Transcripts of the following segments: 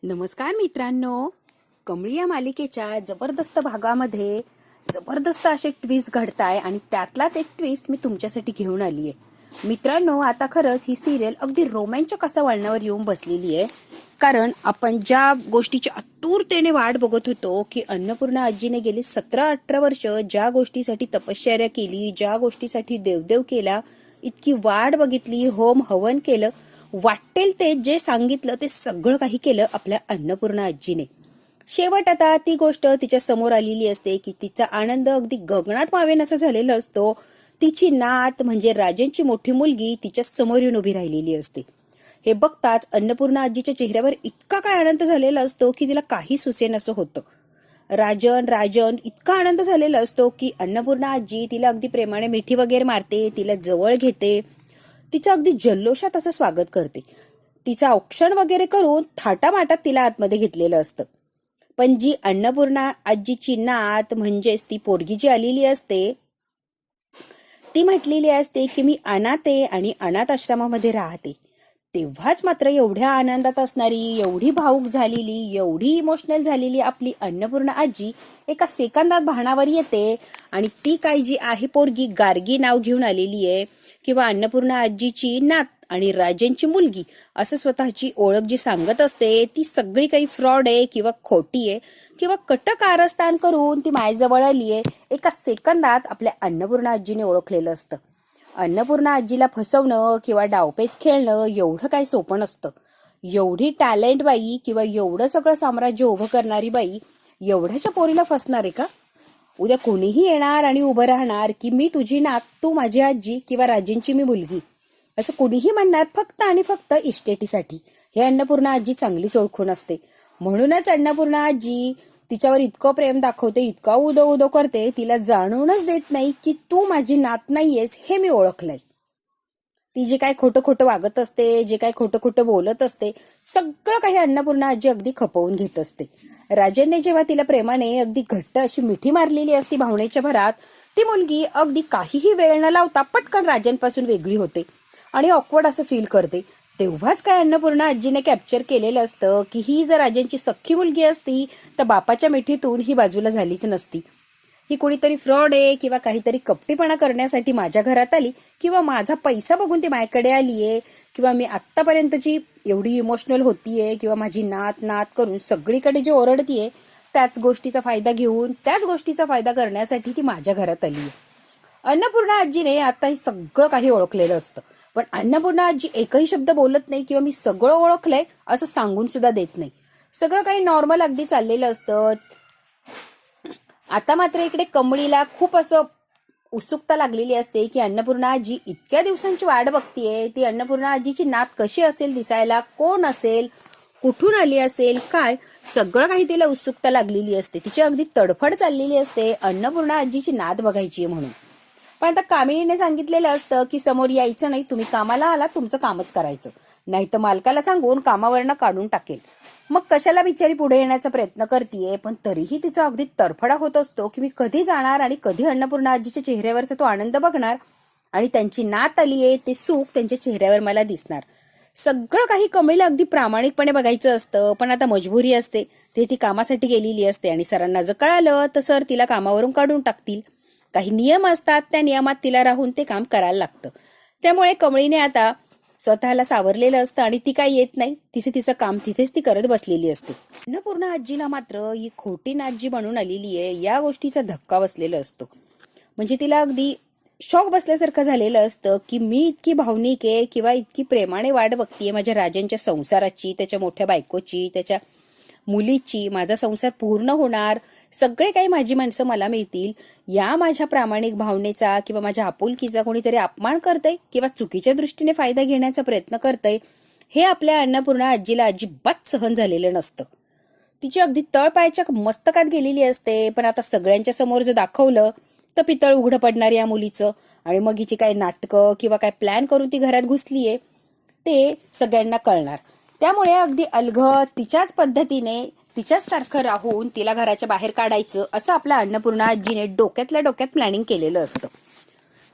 नमस्कार मित्रांनो, कमळी या मालिकेच्या जबरदस्त भागामध्ये जबरदस्त असे ट्विस्ट घडताय आणि त्यातलाच एक ट्विस्ट मी तुमच्यासाठी घेऊन आली आहे. मित्रांनो, आता खरंच ही सिरियल अगदी रोमॅन्चक असं वळणावर येऊन बसलेली आहे. कारण आपण ज्या गोष्टीची आतुरतेने वाट बघत होतो की अन्नपूर्णा आजीने गेली 17-18 वर्ष ज्या गोष्टीसाठी तपश्चर्या केली, ज्या गोष्टीसाठी देवदेव केला, इतकी वाट बघितली, होम हवन केलं, वाटेल ते जे सांगितलं ते सगळं काही केलं आपल्या अन्नपूर्णा आजीने. शेवट आता ती गोष्ट तिच्या समोर आलेली असते की तिचा आनंद अगदी गगनात मावेनासा झालेला असतो. तिची नात म्हणजे राजांची मोठी मुलगी तिच्या समोर येऊन उभी राहिलेली असते. हे बघताच अन्नपूर्णा आजीच्या चेहऱ्यावर इतका काय आनंद झालेला असतो की तिला काही सुचेनासं होतं. राजन इतका आनंद झालेला असतो की अन्नपूर्णा आजी तिला अगदी प्रेमाने मिठी वगैरे मारते, तिला जवळ घेते, तिचं अगदी जल्लोषात असं स्वागत करते. तिचं औक्षण वगैरे करून थाटामाटात तिला आतमध्ये घेतलेलं असतं. पण जी अन्नपूर्णा आजीची नात म्हणजेच ती पोरगी जी आलेली असते ती म्हटलेली असते की मी अनाथ आहे आणि अनाथ आश्रमामध्ये राहते. तेव्हाच मात्र एवढ्या आनंदात असणारी, एवढी भावूक झालेली, एवढी इमोशनल झालेली आपली अन्नपूर्णा आजी एका सेकंदात भानावर येते आणि ती काय जी आहे पोरगी गार्गी नाव घेऊन आलेली आहे किंवा अन्नपूर्णा आजीची नात आणि राजेंची मुलगी असं स्वतःची ओळख जी सांगत असते ती सगळी काही फ्रॉड आहे किंवा खोटी आहे किंवा कट कारस्थान करून ती मायजवळ आली आहे. एका सेकंदात आपल्या अन्नपूर्णा आजीने ओळखलेलं असतं. अन्नपूर्णा आजीला फसवणं किंवा डावपेच खेळणं एवढं काही सोपं नसतं. एवढी टॅलेंट बाई किंवा एवढं सगळं साम्राज्य उभं करणारी बाई एवढ्याच्या पोरीला फसणार आहे का? उद्या कोणीही येणार आणि उभं राहणार की मी तुझी नात, तू माझी आजी किंवा राजेंची मी मुलगी, असं कोणीही म्हणणार फक्त आणि फक्त इस्टेटीसाठी. हे अन्नपूर्णा आजी चांगलीच ओळखून असते. म्हणूनच अन्नपूर्णा आजी तिच्यावर इतकं प्रेम दाखवते, इतका उदो उदो करते, तिला जाणूनच देत नाही की तू माझी नात नाहीयेस हे मी ओळखलंय. ती जे काय खोटं खोटं वागत असते, जे काय खोटं खोटं बोलत असते, सगळं काही अन्नपूर्णा आजी अगदी खपवून घेत असते. राजनने जेव्हा तिला प्रेमाने अगदी घट्ट अशी मिठी मारलेली असती भावनेच्या भरात, ती मुलगी अगदी काहीही वेळ न लावता पटकन राजनपासून वेगळी होते आणि ऑकवर्ड असं फील करते. तेव्हाच काय अन्नपूर्णा आजीने कॅप्चर केलेलं असतं की ही जर राजांची सख्खी मुलगी असती तर बापाच्या मिठीतून ही बाजूला झालीच नसती. ही कोणीतरी फ्रॉड आहे किंवा काहीतरी कपटीपणा करण्यासाठी माझ्या घरात आली किंवा माझा पैसा बघून ती माझ्याकडे आली आहे किंवा मी आत्तापर्यंतची एवढी इमोशनल होतीये किंवा माझी नात नात करून सगळीकडे जे ओरडतीये त्याच गोष्टीचा फायदा घेऊन त्याच गोष्टीचा फायदा करण्यासाठी ती माझ्या घरात आली आहे. अन्नपूर्णा आजीने आता हे सगळं काही ओळखलेलं असतं. पण अन्नपूर्णा आजी एकही शब्द बोलत नाही किंवा मी सगळं ओळखलंय असं सांगून सुद्धा देत नाही. सगळं काही नॉर्मल अगदी चाललेलं असतं. आता मात्र इकडे कमळीला खूप असं उत्सुकता लागलेली असते की अन्नपूर्णा आजी इतक्या दिवसांची वाट बघतीये. ती अन्नपूर्णा आजीची नात कशी असेल दिसायला, कोण असेल, कुठून आली असेल, काय, सगळं काही तिला उत्सुकता लागलेली असते. तिची अगदी तडफड चाललेली असते अन्नपूर्णा आजीची नात बघायची आहे म्हणून. पण आता कामिनीने सांगितलेलं असतं की समोर यायचं नाही, तुम्ही कामाला आला तुमचं कामच करायचं, नाही तर मालकाला सांगून कामावरनं काढून टाकेल. मग कशाला बिचारी पुढे येण्याचा प्रयत्न करतीये. पण तरीही तिचा अगदी तरफडा होत असतो की मी कधी जाणार आणि कधी अन्नपूर्णा आजीच्या चेहऱ्यावरचा तो आनंद बघणार आणि त्यांची नात आलीये ते सुख त्यांच्या चेहऱ्यावर मला दिसणार. सगळं काही कमळीला अगदी प्रामाणिकपणे बघायचं असतं. पण आता मजबुरी असते, ते ती कामासाठी गेलेली असते आणि सरांना जर कळालं तर सर तिला कामावरून काढून टाकतील. काही नियम असतात, त्या नियमात तिला राहून ते काम करायला लागतं. त्यामुळे कमळीने आता स्वतःला सावरलेलं असतं आणि ती काही येत नाही. तिचं काम तिथेच ती करत बसलेली असते. अन्नपूर्णा आजीला मात्र ही खोटी नात बनून आलेली आहे या गोष्टीचा धक्का बसलेला असतो. म्हणजे तिला अगदी शॉक बसल्यासारखं झालेलं असतं की मी इतकी भावनिक आहे किंवा इतकी प्रेमाने वाट बघतीये माझ्या राजांच्या संसाराची, त्याच्या मोठ्या बायकोची, त्याच्या मुलीची. माझा संसार पूर्ण होणार, सगळे काही माझी माणसं मला मिळतील, या माझ्या प्रामाणिक भावनेचा किंवा माझ्या आपुलकीचा कोणीतरी अपमान करतंय किंवा चुकीच्या दृष्टीने फायदा घेण्याचा प्रयत्न करतंय हे आपल्या अन्नपूर्णा आजीला अजिबात सहन झालेलं नसतं. तिची अगदी तळपायाच्या मस्तकात गेलेली असते. पण आता सगळ्यांच्या समोर जर दाखवलं तर पितळ उघडं पडणार या मुलीचं आणि मग हिची काय नाटकं किंवा काय प्लॅन करून ती घरात घुसलीये ते सगळ्यांना कळणार. त्यामुळे अगदी अलगद तिच्याच पद्धतीने तिच्याच सारखं राहून तिला घराच्या बाहेर काढायचं असं आपल्या अन्नपूर्णा आजीने डोक्यातल्या डोक्यात प्लॅनिंग केलेलं असतं.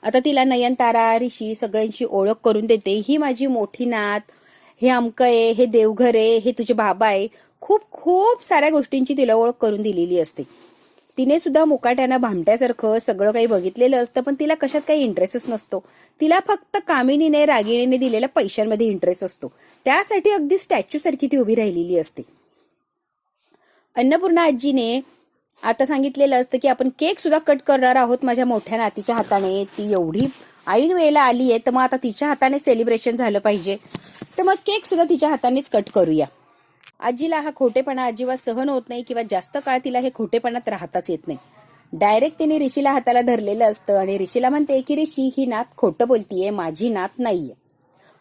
आता तिला नयनतारा, ऋषी सगळ्यांची ओळख करून देते. ही माझी मोठी नात, हे अमकं आहे, हे देवघर आहे, हे तुझे बाबा आहे. खूप खूप साऱ्या गोष्टींची तिला ओळख करून दिलेली असते. तिने सुद्धा मुकाट्यानं भामट्यासारखं सगळं काही बघितलेलं असतं, पण तिला कशात काही इंटरेस्टच नसतो. तिला फक्त कामिनीने रागिणीने दिलेल्या पैशांमध्ये इंटरेस्ट असतो. त्यासाठी अगदी स्टॅच्यू सारखी ती उभी राहिलेली असते. अन्नपूर्णा आजीने आता सांगितलेलं असतं की आपण केक सुद्धा कट करणार आहोत माझ्या मोठ्या नातीच्या हाताने. ती एवढी ऐन वेळेला आली आहे, तर मग आता तिच्या हाताने सेलिब्रेशन झालं पाहिजे. तर मग केक सुद्धा तिच्या हातानेच कट करूया. आजीला हा खोटेपणा अजिबात सहन होत नाही किंवा जास्त काळ तिला हे खोटेपणात राहताच येत नाही. डायरेक्ट तिने ऋषीला हाताला धरलेलं असतं आणि ऋषीला म्हणते की ऋषी, ही नात खोटं बोलतीये, माझी नात नाहीये.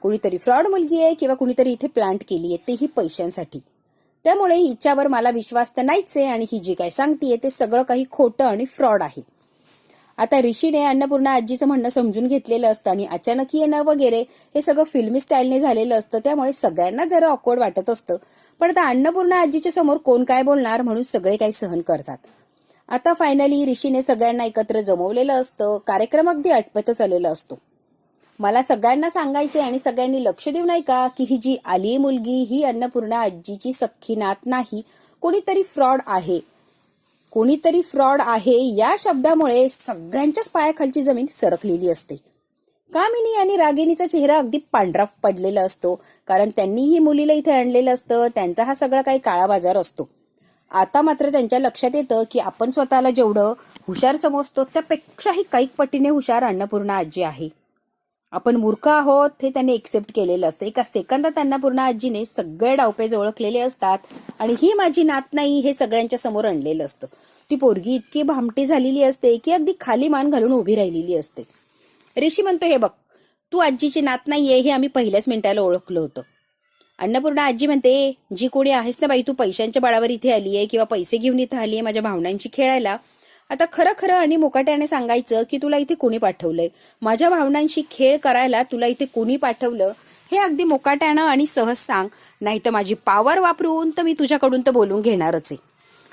कुणीतरी फ्रॉड मुलगी आहे किंवा कुणीतरी इथे प्लांट केलीये, तेही पैशांसाठी. त्यामुळे हिच्यावर मला विश्वास तर नाहीच आहे आणि ही जी काय सांगतीये ते सगळं काही खोटं आणि फ्रॉड आहे. आता ऋषीने अन्नपूर्णा आजीचं म्हणणं समजून घेतलेलं असतं आणि अचानक येणं वगैरे हे सगळं फिल्मी स्टाईलने झालेलं असतं. त्यामुळे सगळ्यांना जरा ऑकवर्ड वाटत असतं. पण आता अन्नपूर्णा आजीच्या समोर कोण काय बोलणार म्हणून सगळे काही सहन करतात. आता फायनली ऋषीने सगळ्यांना एकत्र जमवलेलं असतं. कार्यक्रम अगदी आटपतच आलेला असतो. मला सगळ्यांना सांगायचे आणि सगळ्यांनी लक्ष देऊ नाही का की ही जी आली मुलगी ही अन्नपूर्णा आजीची सख्खी नात नाही, कोणीतरी फ्रॉड आहे. कोणीतरी फ्रॉड आहे या शब्दामुळे सगळ्यांच्याच पायाखालची जमीन सरकलेली असते. कामिनी आणि रागिणीचा चेहरा अगदी पांढरा पडलेला असतो, कारण त्यांनी ही मुलीला इथे आणलेलं असतं. त्यांचा हा सगळा काही काळा बाजार असतो. आता मात्र त्यांच्या लक्षात येतं की आपण स्वतःला जेवढं हुशार समजतो त्यापेक्षाही कैक पटीने हुशार अन्नपूर्णा आजी आहे. आपण मूर्ख आहोत हे त्यांनी एक्सेप्ट केलेलं असतं. एका सेकंदात अन्नपूर्णा आजीने सगळे डावपेच ओळखलेले असतात आणि ही माझी नात नाही हे सगळ्यांच्या समोर आणलेलं असतं. ती पोरगी इतकी भामटी झालेली असते की अगदी खाली मान घालून उभी राहिलेली असते. ऋषी म्हणतो, हे बघ, तू आजीची नात नाहीये हे आम्ही पहिल्याच मिनिटाला ओळखलं होतं. अन्नपूर्णा आजी म्हणते, जी कोणी आहेस ना बाई, तू पैशांच्या बळावर इथे आली आहे किंवा पैसे घेऊन इथे आली आहे माझ्या भावनांशी खेळायला. आता खरं खरं आणि मुकाट्याने सांगायचं की तुला इथे कोणी पाठवलंय, माझ्या भावनांशी खेळ करायला तुला इथे कोणी पाठवलं हे अगदी मुकाट्यानं आणि सहज सांग, नाही तर माझी पावर वापरून तर मी तुझ्याकडून तर बोलून घेणारच आहे.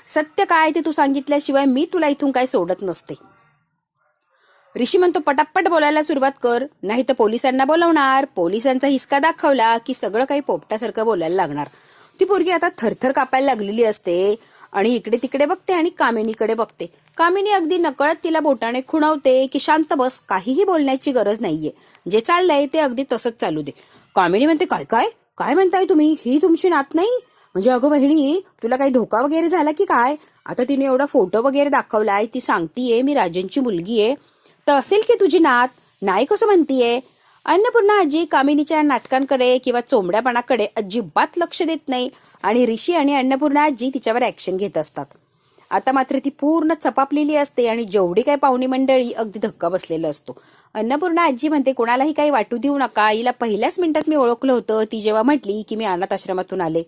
सत्य काय ते तू सांगितल्याशिवाय मी तुला इथून काय सोडत नसते. ऋषी म्हणतो, पटापट बोलायला सुरुवात कर, नाही तर पोलिसांना बोलवणार. पोलिसांचा हिसका दाखवला की सगळं काही पोपटासारखं बोलायला लागणार. ती पोरगी आता थरथर कापायला लागलेली असते आणि इकडे तिकडे बघते आणि कामिनीकडे बघते. कामिनी अगदी नकळत तिला बोटाने खुणवते की शांत बस, काहीही बोलण्याची गरज नाहीये, जे चाललंय ते अगदी तसंच चालू दे. कामिनी म्हणते, काय काय काय म्हणताय तुम्ही, ही तुमची नात नाही? म्हणजे अगं बहिणी, तुला काही धोका वगैरे झाला की काय? आता तिने एवढा फोटो वगैरे दाखवलाय, ती सांगतीये मी राजनची मुलगी आहे, तर असेल की तुझी नात, नाही कसं म्हणतीये? अन्नपूर्णा आजी कामिनीच्या नाटकांकडे किंवा चोंबड्यापणाकडे अजिबात लक्ष देत नाही आणि ऋषी आणि अन्नपूर्णा आजी तिच्यावर ऍक्शन घेत असतात. आता मात्र ती पूर्ण चपापलेली असते आणि जेवढी काही पाहुणी मंडळी अगदी धक्का बसलेला असतो. अन्नपूर्णा आजी म्हणते, कोणालाही काही वाटू देऊ नका, हिला पहिल्याच मिनिटात मी ओळखलं होतं. ती जेव्हा म्हटली की मी अनाथ आश्रमातून आले.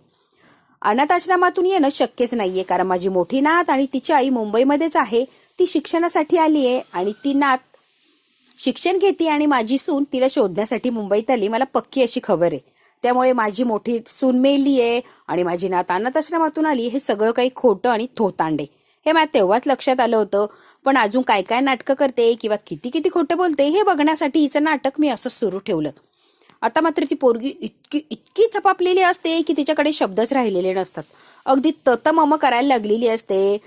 अनाथ आश्रमातून येणं शक्यच नाहीये, कारण माझी मोठी नात आणि तिची आई मुंबईमध्येच आहे. ती शिक्षणासाठी आली आहे आणि ती नात शिक्षण घेते आणि माझी सून तिला शोधण्यासाठी मुंबईत आली, मला पक्की अशी खबर आहे. त्यामुळे माझी मोठी सून मेली आहे आणि माझी नात अनाथ आश्रमातून आली हे सगळं काही खोटं आणि थोतांडे. हे मला तेव्हाच लक्षात आलं होतं, पण अजून काय काय नाटकं करते किंवा किती किती खोटं बोलते हे बघण्यासाठी हिचं नाटक मी असं सुरू ठेवलं. आता मात्र ती पोरगी इतकी इतकी चपापलेली असते की तिच्याकडे शब्दच राहिलेले नसतात. अगदी ततमम करायला लागलेली असते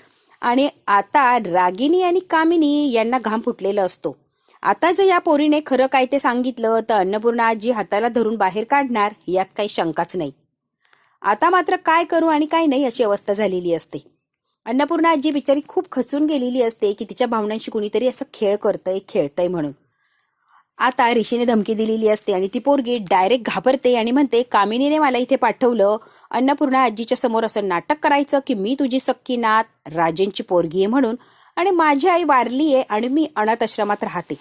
आणि आता रागिनी आणि कामिनी यांना घाम फुटलेला असतो. आता जर या पोरीने खरं काय ते सांगितलं तर अन्नपूर्णा आजी हाताला धरून बाहेर काढणार यात काही शंकाच नाही. आता मात्र काय करू आणि काय नाही अशी अवस्था झालेली असते. अन्नपूर्णा आजी बिचारी खूप खचून गेलेली असते की तिच्या भावनांशी कुणीतरी असं खेळतय म्हणून. आता ऋषीने धमकी दिलेली असते आणि ती पोरगी डायरेक्ट घाबरते आणि म्हणते, कामिनीने मला इथे पाठवलं अन्नपूर्णा आजीच्या समोर असं नाटक करायचं की मी तुझी सख्खी नात राजेंची पोरगी आहे म्हणून, आणि माझी आई वारली आहे आणि मी अनाथ आश्रमात राहते.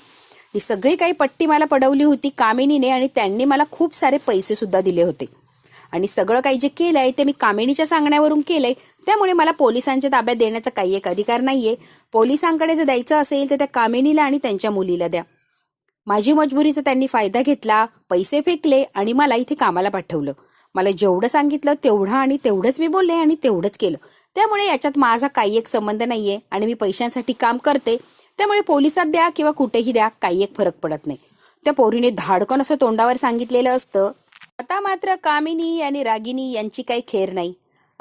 ही सगळी काही पट्टी मला पडवली होती कामिनीने आणि त्यांनी मला खूप सारे पैसे सुद्धा दिले होते आणि सगळं काही जे केलंय ते मी कामिनीच्या सांगण्यावरून केलंय. त्यामुळे मला पोलिसांच्या ताब्यात देण्याचा काही एक अधिकार नाहीये. पोलिसांकडे जर द्यायचं असेल तर त्या कामिनीला आणि त्यांच्या मुलीला द्या. माझी मजबुरीचा त्यांनी फायदा घेतला, पैसे फेकले आणि मला इथे कामाला पाठवलं. मला जेवढं सांगितलं तेवढं आणि तेवढंच मी बोलले आणि तेवढंच केलं. त्यामुळे याच्यात माझा काही एक संबंध नाहीये आणि मी पैशांसाठी काम करते. त्यामुळे पोलिसात द्या किंवा कुठेही द्या, काही एक फरक पडत नाही. त्या पोरीने धाडकन असं तोंडावर सांगितलेलं असतं. आता मात्र कामिनी आणि रागिनी यांची काही खेर नाही.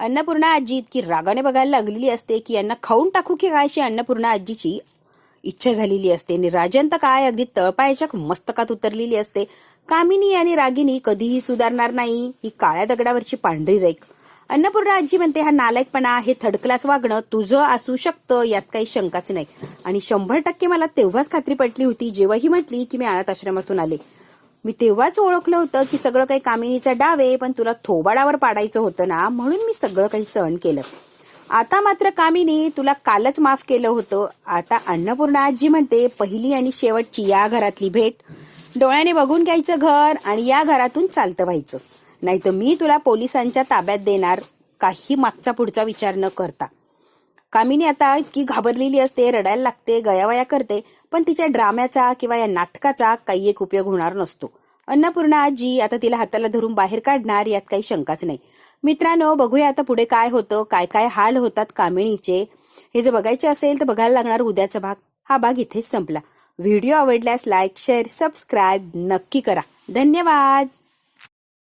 अन्नपूर्णा आजी इतकी रागाने बघायला लागलेली असते की यांना खाऊन टाकू की काय अशी अन्नपूर्णा आजीची इच्छा झालेली असते आणि राजन तर काय अगदी तळपायाच्या मस्तकात उतरलेली असते. कामिनी आणि रागिनी कधीही सुधारणार नाही, ही काळ्या दगडावरची पांढरी रेख. अन्नपूर्णा आजी म्हणते हा नालायकपणा, हे थर्ड क्लास वागणं तुझं असू शकतं, यात काही शंकाच नाही. आणि 100% मला तेव्हाच खात्री पटली होती जेव्हा ही म्हटली की मी अनाथ आश्रमातून आले. मी तेव्हाच ओळखलं होतं की सगळं काही कामिनीचा डाव आहे, पण तुला थोबाडावर पाडायचं होतं ना, म्हणून मी सगळं काही सहन केलं. आता मात्र कामिनी तुला कालच माफ केलं होतं. आता अन्नपूर्णा आजी म्हणते पहिली आणि शेवटची या घरातली भेट, डोळ्याने बघून घ्यायचं घर आणि या घरातून चालतं व्हायचं, नाहीतर मी तुला पोलिसांच्या ताब्यात देणार, काही मागचा पुढचा विचार न करता. कामिनी आता इतकी घाबरलेली असते, रडायला लागते, गयावया करते, पण तिच्या ड्राम्याचा किंवा या नाटकाचा काही एक उपयोग होणार नसतो. अन्नपूर्णा आजी आता तिला हाताला धरून बाहेर काढणार, यात काही शंकाच नाही. मित्रांनो, बघूया आता पुढे काय होतं, काय काय हाल होतात कामिनीचे. हे जर बघायचे असेल तर बघायला लागणार उद्याचा भाग. हा भाग इथेच संपला. व्हिडिओ आवडल्यास लाईक, शेअर, सबस्क्राईब नक्की करा. धन्यवाद.